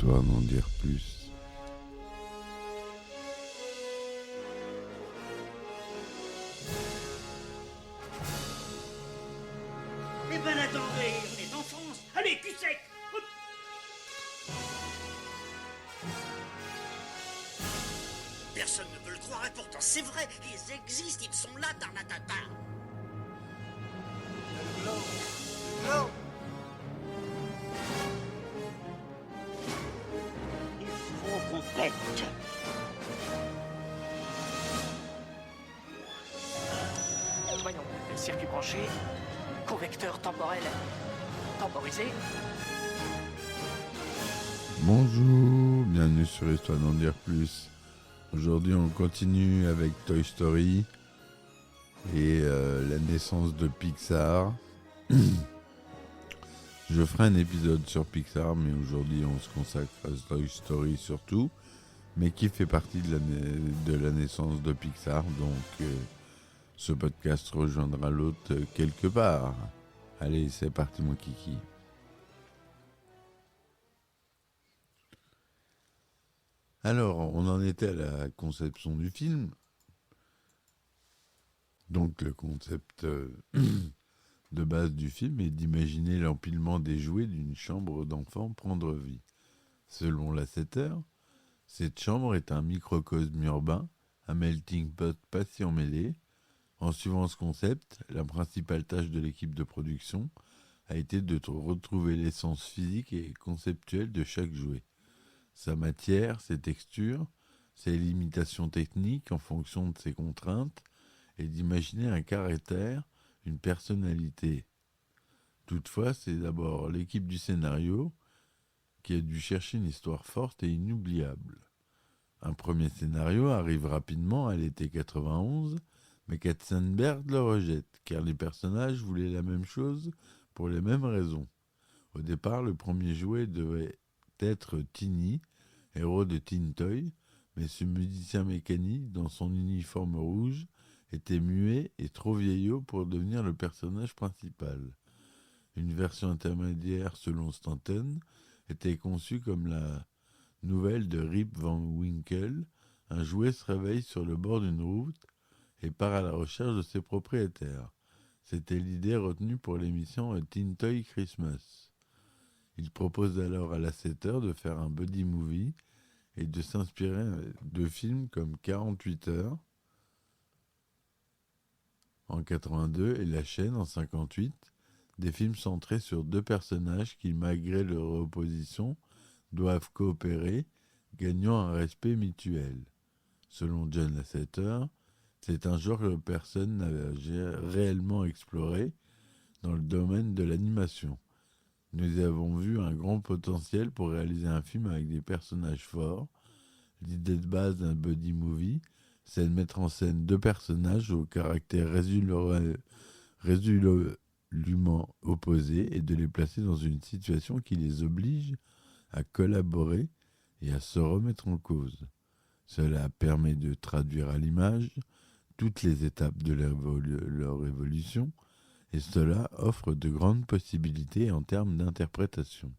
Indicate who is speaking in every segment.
Speaker 1: Histoire d'en dire plus.
Speaker 2: Eh ben attendez, on est en France. Allez, cul sec. Hop. Personne ne peut le croire et pourtant c'est vrai, ils existent, ils sont là, tarnatata. Le globe. Il faut qu'on pète.
Speaker 3: Voyons, circuit branché, correcteur temporel temporisé.
Speaker 1: Bonjour, bienvenue sur Histoire d'en dire plus. Aujourd'hui on continue avec Toy Story et la naissance de Pixar. Je ferai un épisode sur Pixar, mais aujourd'hui on se consacre à Toy Story surtout, mais qui fait partie de la naissance de Pixar, donc ce podcast rejoindra l'autre quelque part. Allez, c'est parti mon kiki. Alors, on en était à la conception du film. Donc le concept de base du film est d'imaginer l'empilement des jouets d'une chambre d'enfant prendre vie. Selon Lasseter, cette chambre est un microcosme urbain, un melting pot patient mêlé. En suivant ce concept, la principale tâche de l'équipe de production a été de retrouver l'essence physique et conceptuelle de chaque jouet. Sa matière, ses textures, ses limitations techniques en fonction de ses contraintes, et d'imaginer un caractère, une personnalité. Toutefois, c'est d'abord l'équipe du scénario qui a dû chercher une histoire forte et inoubliable. Un premier scénario arrive rapidement à l'été 91, mais Katzenberg le rejette, car les personnages voulaient la même chose pour les mêmes raisons. Au départ, le premier jouet devait être Tiny, héros de Teen Toy, mais ce musicien mécanique, dans son uniforme rouge, était muet et trop vieillot pour devenir le personnage principal. Une version intermédiaire, selon Stanton, était conçue comme la nouvelle de Rip Van Winkle. Un jouet se réveille sur le bord d'une route et part à la recherche de ses propriétaires. C'était l'idée retenue pour l'émission Teen Toy Christmas. Il propose alors à Lasseter de faire un buddy movie et de s'inspirer de films comme 48 heures en 82 et La chaîne en 58, des films centrés sur deux personnages qui, malgré leur opposition, doivent coopérer, gagnant un respect mutuel. Selon John Lasseter, c'est un genre que personne n'avait réellement exploré dans le domaine de l'animation. Nous avons vu un grand potentiel pour réaliser un film avec des personnages forts. L'idée de base d'un buddy movie, c'est de mettre en scène deux personnages au caractère résolument opposés et de les placer dans une situation qui les oblige à collaborer et à se remettre en cause. Cela permet de traduire à l'image toutes les étapes de leur évolution, et cela offre de grandes possibilités en termes d'interprétation.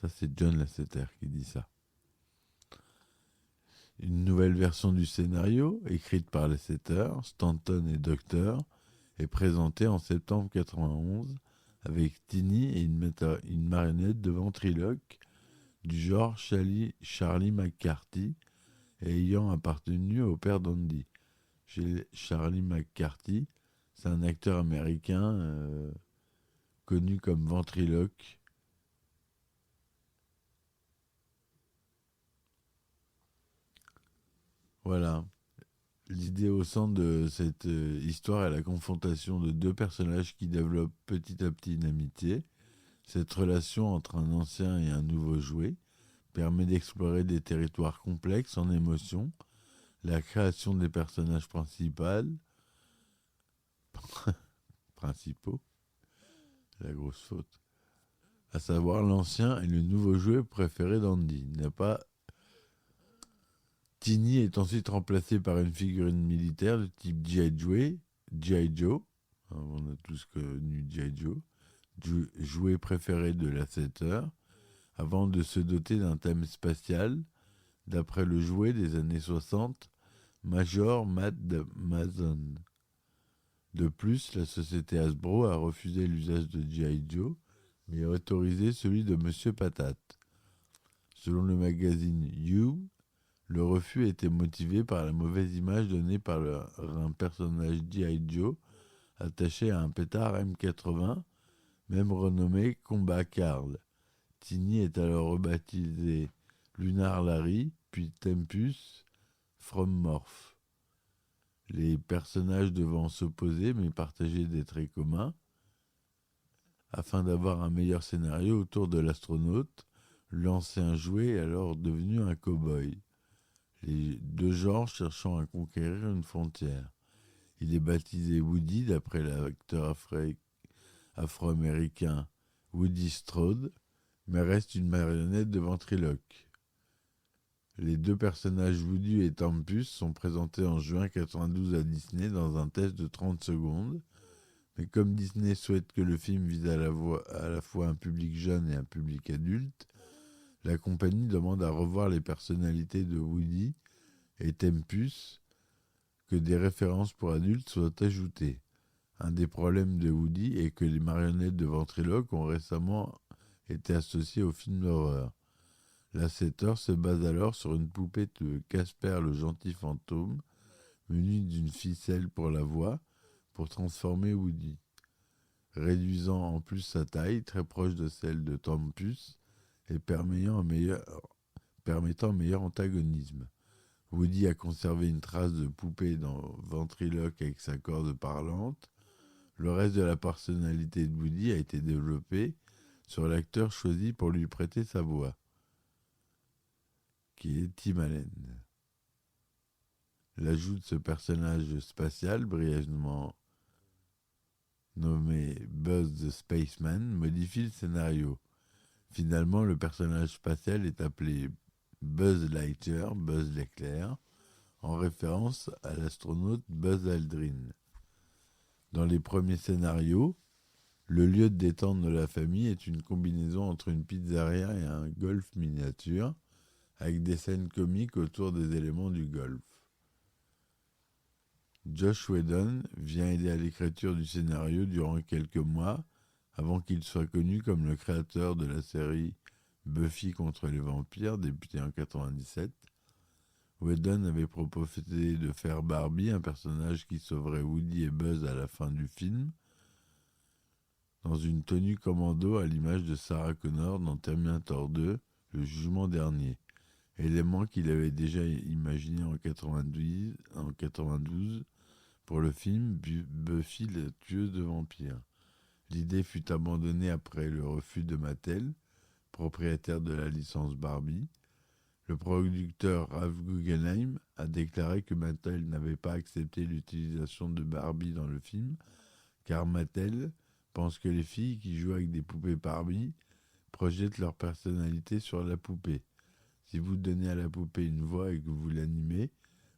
Speaker 1: Ça, c'est John Lasseter qui dit ça. Une nouvelle version du scénario, écrite par Lasseter, Stanton et Docter, est présentée en septembre 91 avec Tiny et une marionnette de ventriloque du genre Charlie McCarthy et ayant appartenu au père d'Andy. Chez Charlie McCarthy, c'est un acteur américain connu comme ventriloque. Voilà. L'idée au centre de cette histoire est la confrontation de deux personnages qui développent petit à petit une amitié. Cette relation entre un ancien et un nouveau jouet permet d'explorer des territoires complexes en émotions, la création des personnages principaux, la grosse faute, à savoir l'ancien et le nouveau jouet préféré d'Andy. Tiny est ensuite remplacé par une figurine militaire de type G.I. Joe. On a tous connu G.I. Joe. Jouet préféré de Lasseter. avant de se doter d'un thème spatial, d'après le jouet des années 60, Major Matt Mason. De plus, la société Hasbro a refusé l'usage de G.I. Joe, mais a autorisé celui de Monsieur Patate. Selon le magazine You, le refus était motivé par la mauvaise image donnée par un personnage G.I. Joe attaché à un pétard M80, même renommé Combat Carl. Tiny est alors rebaptisé Lunar Larry, puis Tempus From Morph. Les personnages devant s'opposer mais partager des traits communs. Afin d'avoir un meilleur scénario autour de l'astronaute, l'ancien jouet est alors devenu un cow-boy. Les deux genres cherchant à conquérir une frontière. Il est baptisé Woody d'après l'acteur afro-américain Woody Strode, mais reste une marionnette de ventriloque. Les deux personnages Woody et Tempus sont présentés en juin 1992 à Disney dans un test de 30 secondes, mais comme Disney souhaite que le film vise à la fois un public jeune et un public adulte, la compagnie demande à revoir les personnalités de Woody et Tempus, que des références pour adultes soient ajoutées. Un des problèmes de Woody est que les marionnettes de ventriloque ont récemment été associées au film d'horreur. Lasseter se base alors sur une poupée de Casper le gentil fantôme, munie d'une ficelle pour la voix, pour transformer Woody, réduisant en plus sa taille, très proche de celle de Tempus, et permettant un meilleur antagonisme. Woody a conservé une trace de poupée dans Ventriloque avec sa corde parlante. Le reste de la personnalité de Woody a été développé sur l'acteur choisi pour lui prêter sa voix, qui est Tim Allen. L'ajout de ce personnage spatial, brièvement nommé Buzz the Spaceman, modifie le scénario. Finalement, le personnage spatial est appelé Buzz Lightyear, Buzz l'éclair, en référence à l'astronaute Buzz Aldrin. Dans les premiers scénarios, le lieu de détente de la famille est une combinaison entre une pizzeria et un golf miniature, avec des scènes comiques autour des éléments du golf. Joss Whedon vient aider à l'écriture du scénario durant quelques mois, avant qu'il soit connu comme le créateur de la série Buffy contre les vampires, débutée en 1997. Whedon avait proposé de faire Barbie, un personnage qui sauverait Woody et Buzz à la fin du film, dans une tenue commando à l'image de Sarah Connor dans Terminator 2, Le Jugement Dernier, élément qu'il avait déjà imaginé en 1992 pour le film Buffy la tueuse de vampires. L'idée fut abandonnée après le refus de Mattel, propriétaire de la licence Barbie. Le producteur Ralph Guggenheim a déclaré que Mattel n'avait pas accepté l'utilisation de Barbie dans le film, car Mattel pense que les filles qui jouent avec des poupées Barbie projettent leur personnalité sur la poupée. Si vous donnez à la poupée une voix et que vous l'animez,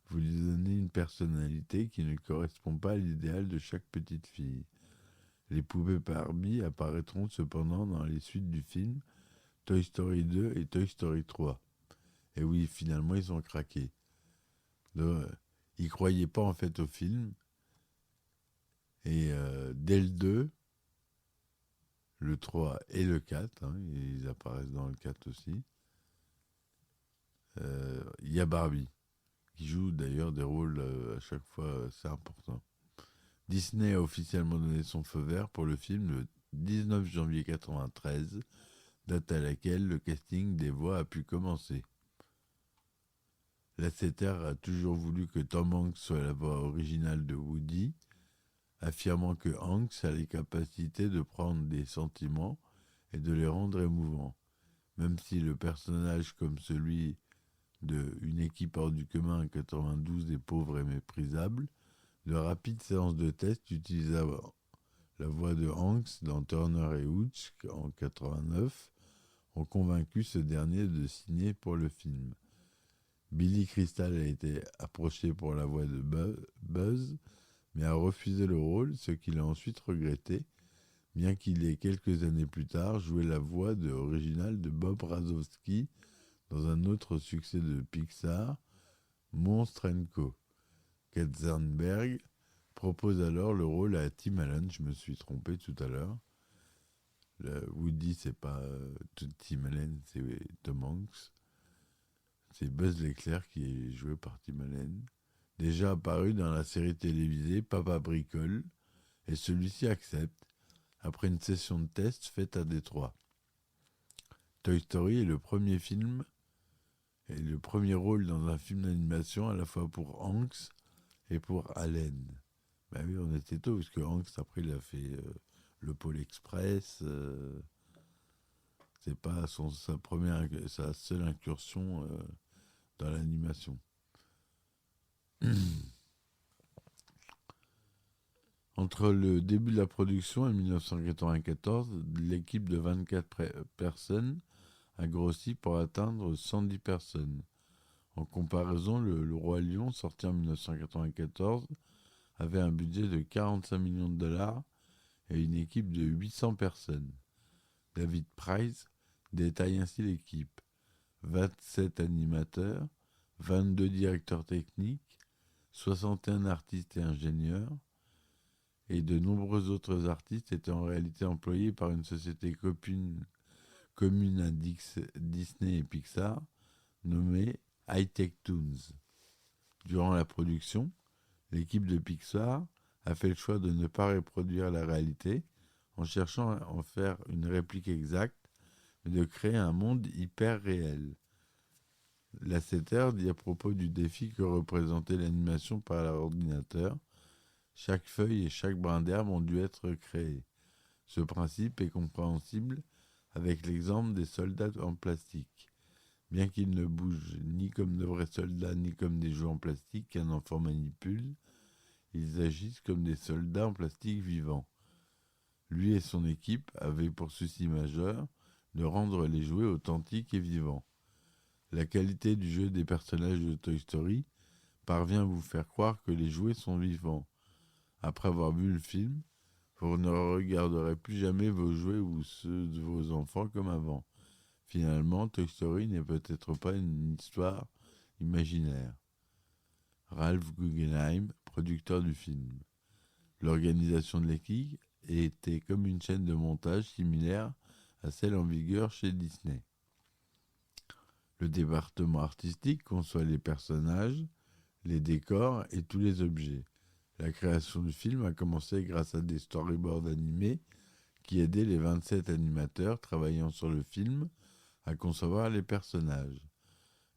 Speaker 1: vous lui donnez une personnalité qui ne correspond pas à l'idéal de chaque petite fille. Les poupées Barbie apparaîtront cependant dans les suites du film Toy Story 2 et Toy Story 3. Et oui, finalement, ils ont craqué. Ils ne croyaient pas en fait au film. Et dès le 2, le 3 et le 4, ils apparaissent dans le 4 aussi, il y a Barbie, qui joue d'ailleurs des rôles à chaque fois assez importants. Disney a officiellement donné son feu vert pour le film le 19 janvier 1993, date à laquelle le casting des voix a pu commencer. Lasseter a toujours voulu que Tom Hanks soit la voix originale de Woody, affirmant que Hanks a les capacités de prendre des sentiments et de les rendre émouvants, même si le personnage comme celui de Une équipe hors du commun en 92 est pauvre et méprisable. De rapides séances de tests utilisant la voix de Hanks dans Turner et Hooch en 89 ont convaincu ce dernier de signer pour le film. Billy Crystal a été approché pour la voix de Buzz, mais a refusé le rôle, ce qu'il a ensuite regretté, bien qu'il ait quelques années plus tard joué la voix originale de Bob Razowski dans un autre succès de Pixar, Monstre & Co. Katzenberg propose alors le rôle à Tim Allen, je me suis trompé tout à l'heure. Woody, c'est pas Tim Allen, c'est Tom Hanks. C'est Buzz l'éclair qui est joué par Tim Allen. Déjà apparu dans la série télévisée Papa Bricole, et celui-ci accepte, après une session de test faite à Détroit. Toy Story est le premier film et le premier rôle dans un film d'animation à la fois pour Hanks et pour Allen. Ben oui, on était tôt, parce que Hanks, après, il a fait le Pôle Express. C'est pas sa seule incursion dans l'animation. Entre le début de la production en 1994, l'équipe de 24 personnes a grossi pour atteindre 110 personnes. En comparaison, le Roi Lion, sorti en 1994, avait un budget de 45 millions de dollars et une équipe de 800 personnes. David Price détaille ainsi l'équipe. 27 animateurs, 22 directeurs techniques, 61 artistes et ingénieurs, et de nombreux autres artistes étaient en réalité employés par une société commune à Disney et Pixar, nommée High-Tech Toons. Durant la production, l'équipe de Pixar a fait le choix de ne pas reproduire la réalité en cherchant à en faire une réplique exacte, mais de créer un monde hyper réel. Lasseter dit à propos du défi que représentait l'animation par l'ordinateur: chaque feuille et chaque brin d'herbe ont dû être créés. Ce principe est compréhensible avec l'exemple des soldats en plastique. Bien qu'ils ne bougent ni comme de vrais soldats ni comme des jouets en plastique qu'un enfant manipule, ils agissent comme des soldats en plastique vivants. Lui et son équipe avaient pour souci majeur de rendre les jouets authentiques et vivants. La qualité du jeu des personnages de Toy Story parvient à vous faire croire que les jouets sont vivants. Après avoir vu le film, vous ne regarderez plus jamais vos jouets ou ceux de vos enfants comme avant. Finalement, Toy Story n'est peut-être pas une histoire imaginaire. Ralph Guggenheim, producteur du film. L'organisation de l'équipe était comme une chaîne de montage similaire à celle en vigueur chez Disney. Le département artistique conçoit les personnages, les décors et tous les objets. La création du film a commencé grâce à des storyboards animés qui aidaient les 27 animateurs travaillant sur le film à concevoir les personnages.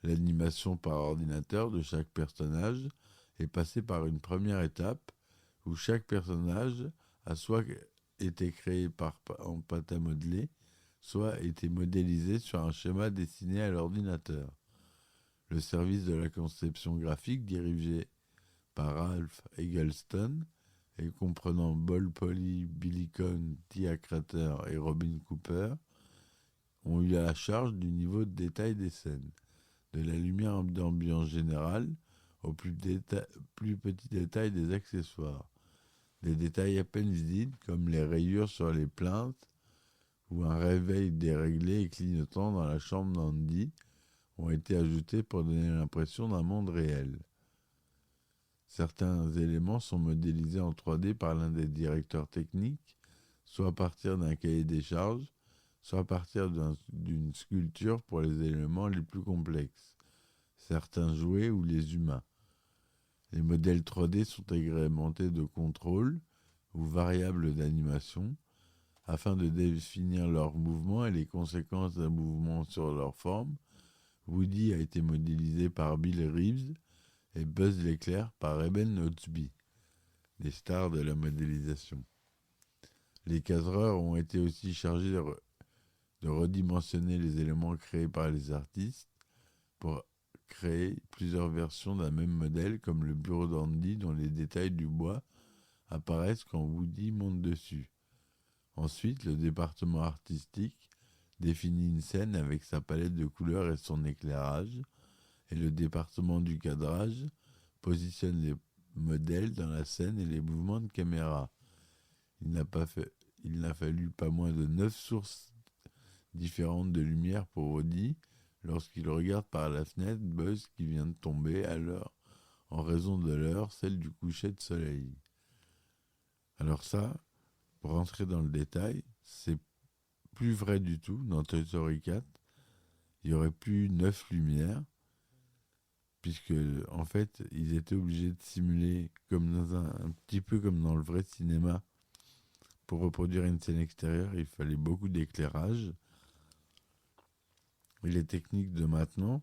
Speaker 1: L'animation par ordinateur de chaque personnage est passée par une première étape où chaque personnage a soit été créé en pâte à modeler, soit été modélisé sur un schéma dessiné à l'ordinateur. Le service de la conception graphique, dirigé par Ralph Eggleston et comprenant Bol Polly, Billy Cohn, Tia Crater et Robin Cooper, ont eu la charge du niveau de détail des scènes, de la lumière d'ambiance générale au plus petit détail des accessoires. Des détails à peine visibles comme les rayures sur les plinthes ou un réveil déréglé et clignotant dans la chambre d'Andy ont été ajoutés pour donner l'impression d'un monde réel. Certains éléments sont modélisés en 3D par l'un des directeurs techniques, soit à partir d'un cahier des charges, soit à partir d'une sculpture pour les éléments les plus complexes, certains jouets ou les humains. Les modèles 3D sont agrémentés de contrôles ou variables d'animation afin de définir leurs mouvements et les conséquences d'un mouvement sur leur forme. Woody a été modélisé par Bill Reeves et Buzz l'éclair par Eben Otsby, les stars de la modélisation. Les cadreurs ont été aussi chargés de redimensionner les éléments créés par les artistes pour créer plusieurs versions d'un même modèle, comme le bureau d'Andy dont les détails du bois apparaissent quand Woody monte dessus. Ensuite, le département artistique définit une scène avec sa palette de couleurs et son éclairage, et le département du cadrage positionne les modèles dans la scène et les mouvements de caméra. Il n'a pas il n'a fallu pas moins de 9 sources différentes de lumière pour Woody lorsqu'il regarde par la fenêtre Buzz qui vient de tomber à l'heure, en raison de l'heure, celle du coucher de soleil. Alors ça, pour rentrer dans le détail, c'est plus vrai du tout. Dans Toy Story 4, il n'y aurait plus 9 lumières, puisque en fait, ils étaient obligés de simuler comme dans un petit peu comme dans le vrai cinéma. Pour reproduire une scène extérieure, il fallait beaucoup d'éclairage. Et les techniques de maintenant,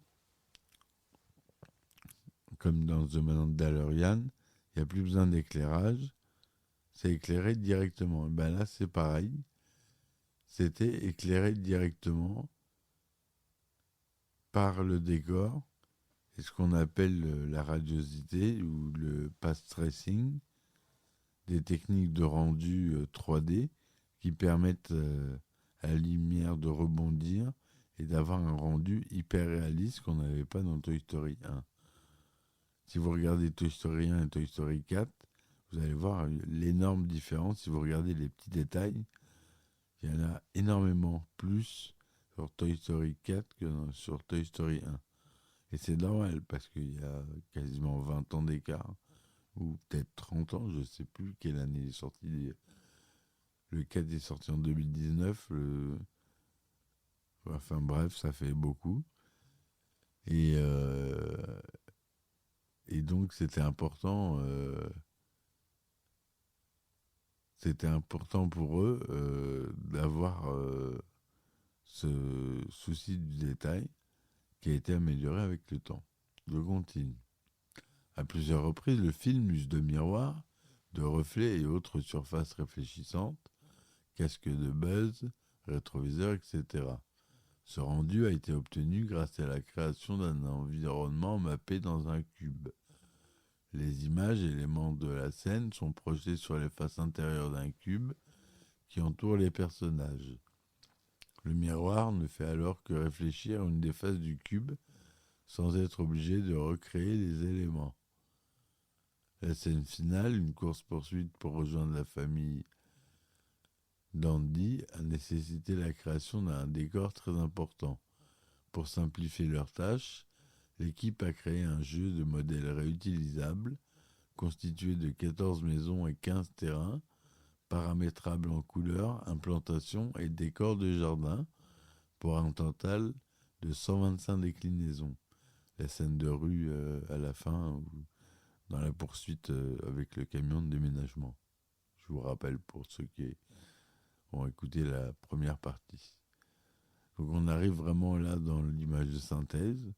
Speaker 1: comme dans The Mandalorian, il n'y a plus besoin d'éclairage, c'est éclairé directement. Et ben là, c'est pareil, c'était éclairé directement par le décor et ce qu'on appelle la radiosité ou le path tracing, des techniques de rendu 3D qui permettent à la lumière de rebondir et d'avoir un rendu hyper réaliste qu'on n'avait pas dans Toy Story 1. Si vous regardez Toy Story 1 et Toy Story 4, vous allez voir l'énorme différence. Si vous regardez les petits détails, il y en a énormément plus sur Toy Story 4 que sur Toy Story 1. Et c'est normal parce qu'il y a quasiment 20 ans d'écart, ou peut-être 30 ans, je ne sais plus quelle année est sorti. Le 4 est sorti en 2019. Enfin bref, ça fait beaucoup. Et donc c'était important pour eux d'avoir ce souci du détail qui a été amélioré avec le temps. Je continue. À plusieurs reprises, le film use de miroirs, de reflets et autres surfaces réfléchissantes, casque de Buzz, rétroviseur, etc. Ce rendu a été obtenu grâce à la création d'un environnement mappé dans un cube. Les images et éléments de la scène sont projetés sur les faces intérieures d'un cube qui entoure les personnages. Le miroir ne fait alors que réfléchir une des faces du cube sans être obligé de recréer les éléments. La scène finale, une course-poursuite pour rejoindre la famille d'Andy, a nécessité la création d'un décor très important. Pour simplifier leurs tâches, l'équipe a créé un jeu de modèles réutilisables constitué de 14 maisons et 15 terrains, paramétrables en couleurs, implantations et décors de jardin, pour un total de 125 déclinaisons. La scène de rue à la fin, ou dans la poursuite avec le camion de déménagement. Je vous rappelle pour ceux qui ont écouté la première partie. Donc on arrive vraiment là dans l'image de synthèse.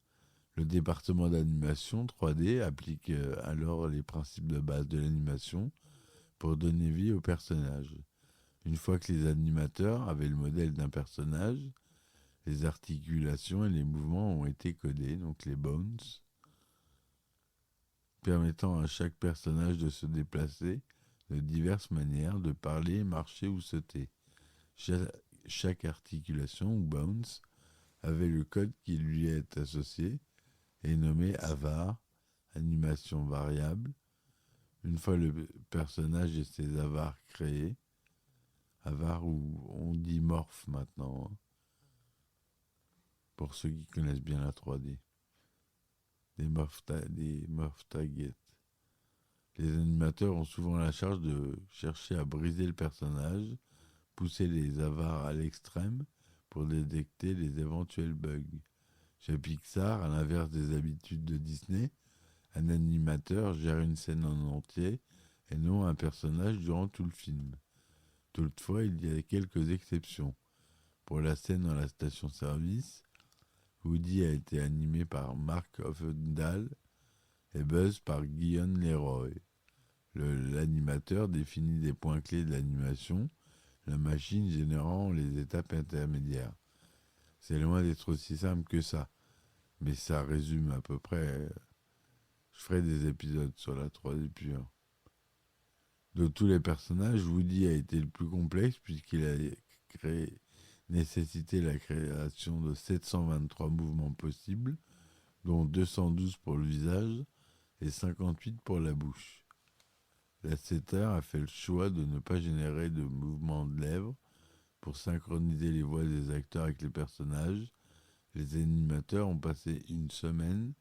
Speaker 1: Le département d'animation 3D applique alors les principes de base de l'animation pour donner vie au personnage. Une fois que les animateurs avaient le modèle d'un personnage, les articulations et les mouvements ont été codés, donc les bones, permettant à chaque personnage de se déplacer de diverses manières, de parler, marcher ou sauter. Chaque articulation ou bounce avait le code qui lui est associé et nommé AVAR, animation variable. Une fois le personnage et ses avars créés, AVAR ou on dit morph maintenant, pour ceux qui connaissent bien la 3D. Des morph targets. Les animateurs ont souvent la charge de chercher à briser le personnage, pousser les avars à l'extrême pour détecter les éventuels bugs. Chez Pixar, à l'inverse des habitudes de Disney, un animateur gère une scène en entier et non un personnage durant tout le film. Toutefois, il y a quelques exceptions. Pour la scène dans la station-service, Woody a été animé par Mark Offendal et Buzz par Guillaume Leroy. L'animateur définit des points clés de l'animation, la machine générant les étapes intermédiaires. C'est loin d'être aussi simple que ça, mais ça résume à peu près. Je ferai des épisodes sur la 3D pure. De tous les personnages, Woody a été le plus complexe puisqu'il a nécessité la création de 723 mouvements possibles, dont 212 pour le visage et 58 pour la bouche. Lasseter a fait le choix de ne pas générer de mouvements de lèvres pour synchroniser les voix des acteurs avec les personnages. Les animateurs ont passé une semaine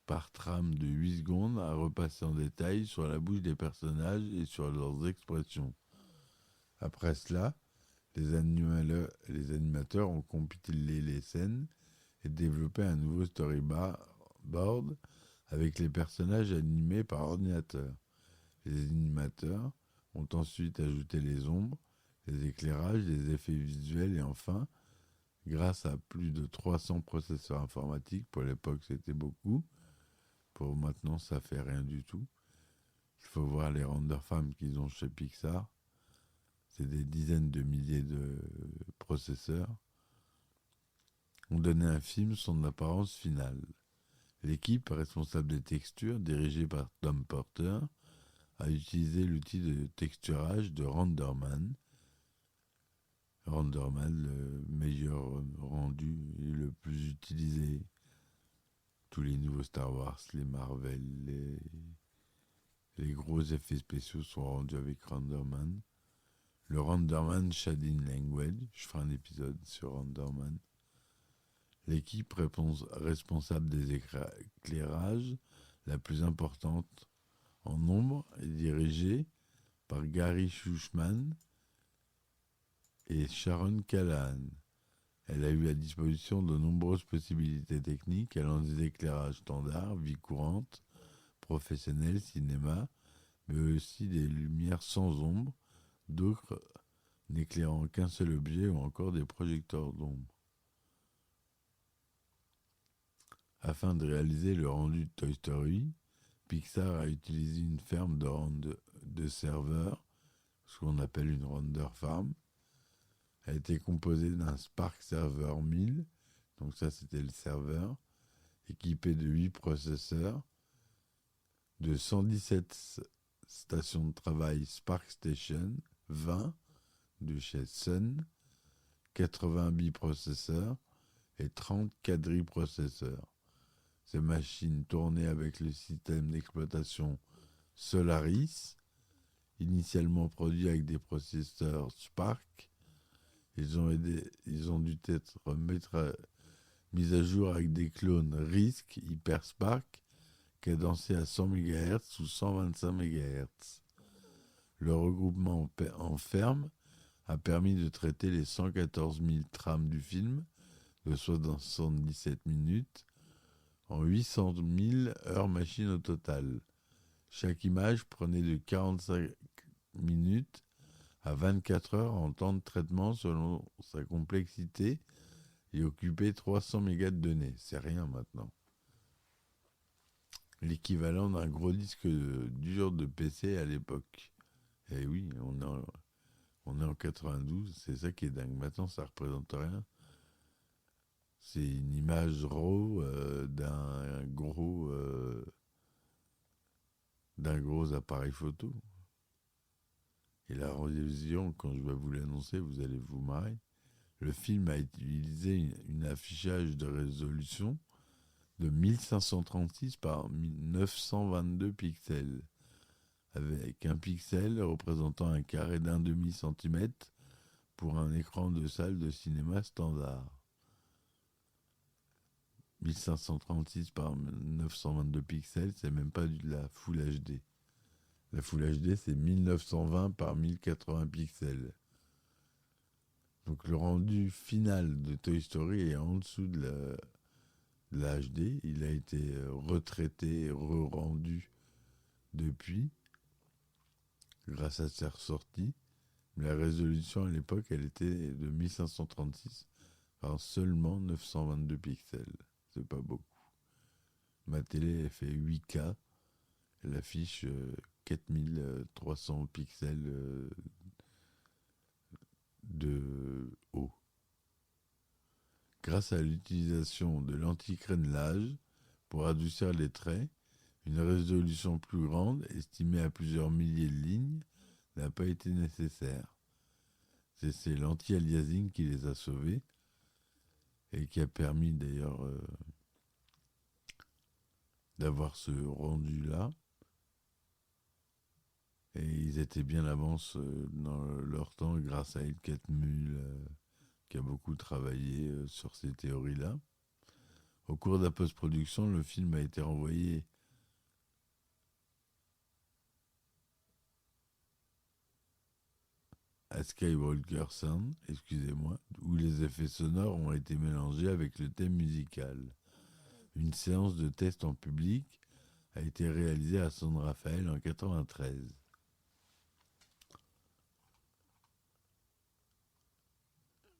Speaker 1: par trame de 8 secondes à repasser en détail sur la bouche des personnages et sur leurs expressions. Après cela, les animateurs ont compilé les scènes et développé un nouveau storyboard avec les personnages animés par ordinateur. Les animateurs ont ensuite ajouté les ombres, les éclairages, les effets visuels et enfin, grâce à plus de 300 processeurs informatiques, pour l'époque c'était beaucoup, pour maintenant ça fait rien du tout. Il faut voir les render farms qu'ils ont chez Pixar. C'est des dizaines de milliers de processeurs. On donnait à un film son apparence finale. L'équipe responsable des textures, dirigée par Tom Porter, a utilisé l'outil de texturage de RenderMan. RenderMan, le meilleur rendu et le plus utilisé. Tous les nouveaux Star Wars, les Marvel, les gros effets spéciaux sont rendus avec RenderMan. Le RenderMan Shading Language, je ferai un épisode sur RenderMan. L'équipe responsable des éclairages, la plus importante en nombre, est dirigée par Gary Schuchman et Sharon Callahan. Elle a eu à disposition de nombreuses possibilités techniques allant des éclairages standards, vie courante, professionnels, cinéma, mais aussi des lumières sans ombre, d'autres n'éclairant qu'un seul objet ou encore des projecteurs d'ombre. Afin de réaliser le rendu de Toy Story, Pixar a utilisé une ferme de serveurs, ce qu'on appelle une render farm. Elle était composée d'un Spark Server 1000, donc ça c'était le serveur, équipé de 8 processeurs, de 117 stations de travail Spark Station, 20 de chez Sun, 80 biprocesseurs et 30 quadriprocesseurs. Ces machines tournaient avec le système d'exploitation Solaris, initialement produit avec des processeurs Spark. Ils ont dû être mis à jour avec des clones RISC HyperSpark cadencés à 100 MHz ou 125 MHz. Le regroupement en ferme a permis de traiter les 114 000 trames du film de 77 minutes en 800 000 heures machine au total. Chaque image prenait de 45 minutes à 24 heures en temps de traitement selon sa complexité et occupait 300 mégas de données. C'est rien maintenant. L'équivalent d'un gros disque dur de PC à l'époque. Et oui, on est en 92, c'est ça qui est dingue. Maintenant, ça représente rien. C'est une image RAW d'un gros appareil photo. Et la rediffusion, quand je vais vous l'annoncer, vous allez vous marrer. Le film a utilisé un affichage de résolution de 1536 par 922 pixels, avec un pixel représentant un carré d'un demi-centimètre pour un écran de salle de cinéma standard. 1536 par 922 pixels, c'est même pas de la Full HD. La Full HD, c'est 1920 par 1080 pixels. Donc le rendu final de Toy Story est en dessous de la HD. Il a été retraité et re-rendu depuis, grâce à ses ressorties. Mais la résolution à l'époque, elle était de 1536 par seulement 922 pixels. C'est pas beaucoup. Ma télé, elle fait 8K. Elle affiche 4300 pixels de haut. Grâce à l'utilisation de l'anti-crénelage pour adoucir les traits, une résolution plus grande, estimée à plusieurs milliers de lignes, n'a pas été nécessaire. C'est l'anti-aliasing qui les a sauvés et qui a permis d'ailleurs d'avoir ce rendu-là. Et ils étaient bien avance dans leur temps grâce à Ed Catmull, qui a beaucoup travaillé sur ces théories-là. Au cours de la post-production, le film a été renvoyé à Skywalker Sound, excusez-moi, où les effets sonores ont été mélangés avec le thème musical. Une séance de test en public a été réalisée à San Rafael en 1993.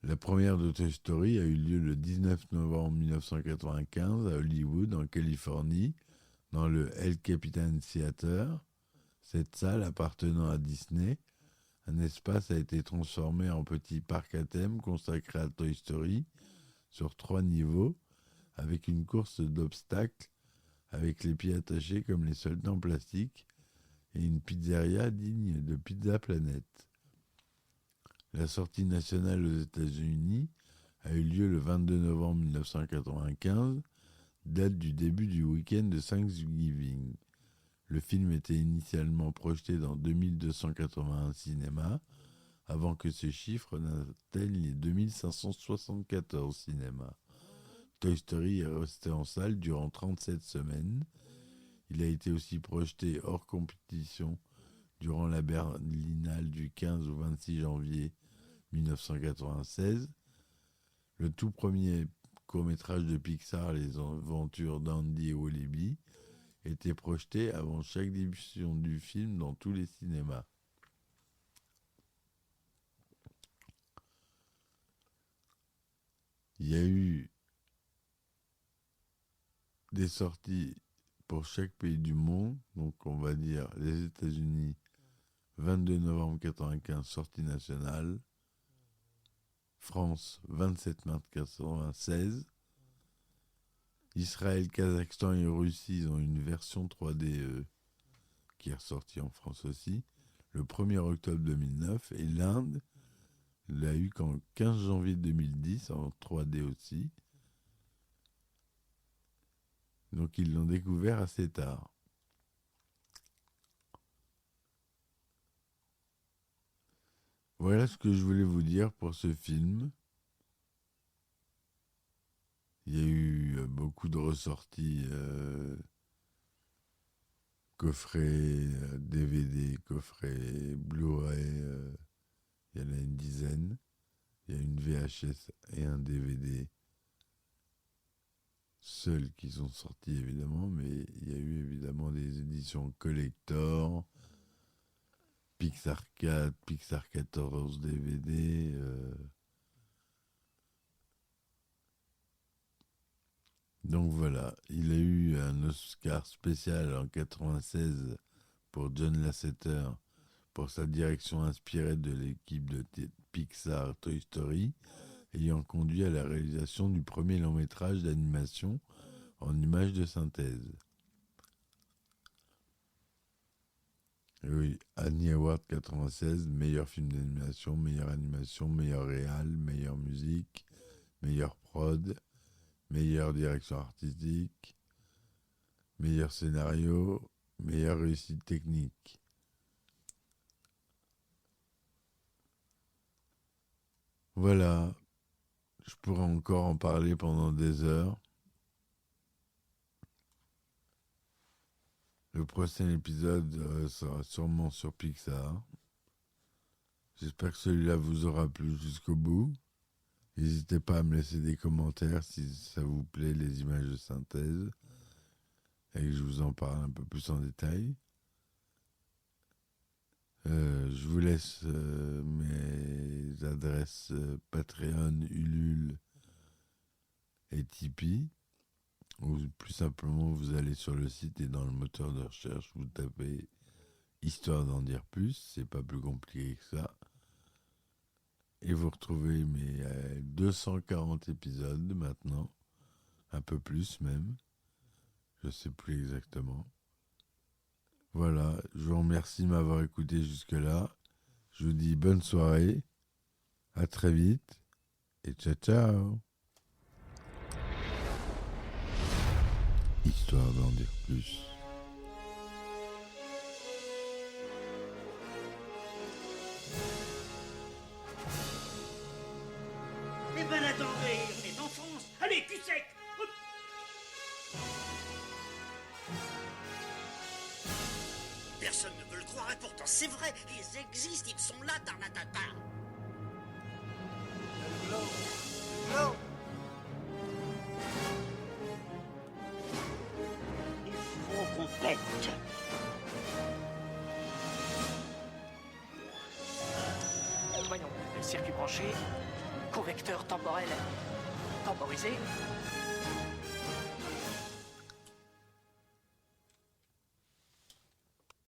Speaker 1: La première de Toy Story a eu lieu le 19 novembre 1995 à Hollywood, en Californie, dans le El Capitan Theater. Cette salle appartenant à Disney, un espace a été transformé en petit parc à thème consacré à Toy Story sur 3 niveaux, avec une course d'obstacles avec les pieds attachés comme les soldats en plastique et une pizzeria digne de Pizza Planet. La sortie nationale aux États-Unis a eu lieu le 22 novembre 1995, date du début du week-end de Thanksgiving. Le film était initialement projeté dans 2281 cinémas, avant que ce chiffre n'atteigne les 2574 cinémas. Toy Story est resté en salle durant 37 semaines. Il a été aussi projeté hors compétition durant la Berlinale du 15 au 26 janvier 1996. Le tout premier court-métrage de Pixar, Les Aventures d'Andy et Wallaby, était projeté avant chaque diffusion du film dans tous les cinémas. Il y a eu des sorties pour chaque pays du monde, donc on va dire les États-Unis, 22 novembre 1995, sortie nationale. France, 27 mars 1996. Israël, Kazakhstan et Russie, ils ont une version 3D qui est ressortie en France aussi, le 1er octobre 2009. Et l'Inde l'a eu qu'en 15 janvier 2010, en 3D aussi. Donc ils l'ont découvert assez tard. Voilà ce que je voulais vous dire pour ce film. Il y a eu beaucoup de ressorties, coffrets DVD, coffrets Blu-ray, il y en a une dizaine. Il y a une VHS et un DVD seuls qui sont sortis évidemment, mais il y a eu évidemment des éditions collector, Pixar 4, Pixar 14 DVD, donc voilà, il a eu un Oscar spécial en 1996 pour John Lasseter pour sa direction inspirée de l'équipe de Pixar Toy Story, ayant conduit à la réalisation du premier long-métrage d'animation en images de synthèse. Et oui, Annie Award 96, meilleur film d'animation, meilleure animation, meilleur réal, meilleure musique, meilleure prod, meilleure direction artistique, meilleur scénario, meilleure réussite technique. Voilà, je pourrais encore en parler pendant des heures. Le prochain épisode sera sûrement sur Pixar. J'espère que celui-là vous aura plu jusqu'au bout. N'hésitez pas à me laisser des commentaires si ça vous plaît, les images de synthèse, et que je vous en parle un peu plus en détail. Je vous laisse mes adresses Patreon, Ulule et Tipeee. Ou plus simplement, vous allez sur le site et dans le moteur de recherche, vous tapez Histoire d'en dire plus, c'est pas plus compliqué que ça. Et vous retrouvez mes 240 épisodes maintenant, un peu plus même, je sais plus exactement. Voilà, je vous remercie de m'avoir écouté jusque-là. Je vous dis bonne soirée, à très vite et ciao ciao. Histoire d'en dire plus.
Speaker 2: Eh ben attendez, on est en France. Allez, cul sec. Hop. Personne ne veut le croire et pourtant c'est vrai, ils existent, ils sont là, Tarnatata. Il faut qu'on pète.
Speaker 3: Voyons, le circuit branché, convecteur temporel temporisé,